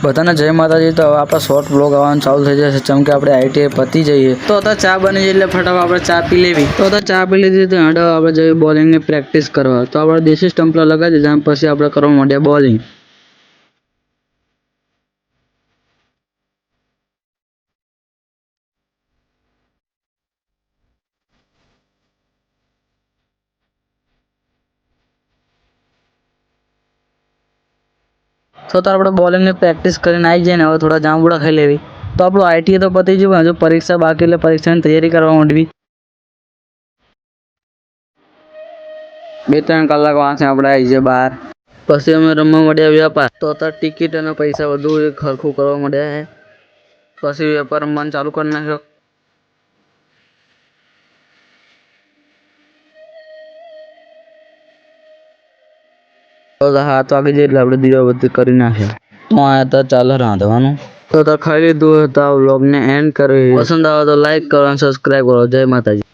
બધાને જય માતાજી। તો હવે આપણા શોર્ટ બ્લોગ આવવાનું ચાલુ થઈ જશે, જેમ કે આપણે આઈટીઆઈ પતી જઈએ તો અત્યારે ચા બની જાય એટલે ફટાફટ આપણે ચા પી લેવી। તો અત્યારે ચા પી લીધી તો હાડો આપણે જઈએ બોલિંગની પ્રેક્ટિસ કરવા। તો આપણે દેશી સ્ટમ્પલા લગાવી દીધા, પછી આપણે કરવા માંડ્યા બોલિંગ। તો આપણે બોલિંગની પ્રેક્ટિસ કરીને આવી જાય ને હવે થોડા જાંબુડા ખાઈ લેવી। તો આપણું આઈટીઆઈ તો પતી ગયું, હજુ પરીક્ષા બાકી એટલે પરીક્ષાની તૈયારી કરવા માંડવી। 2-3 કલાક વાંચે આપણે આવી જાય બહાર, પછી અમે રમવા માંડ્યા વ્યાપાર। તો અત્યારે ટિકિટ અને પૈસા બધું ખર્ચું કરવા માંડ્યા છે, પછી વેપાર રમવાનું ચાલુ કરી નાખ્યો। તો 7 વાગી જાય એટલે આપણે દીવાબત્તી કરી નાખ્યો। તો આ તો ચાલે રાંધવાનું। તો ખાઈ લીધું, તો આ વ્લોગને એન્ડ કરી। પસંદ આવે તો લાઈક કરો અને સબસ્ક્રાઈબ કરો। જય માતાજી।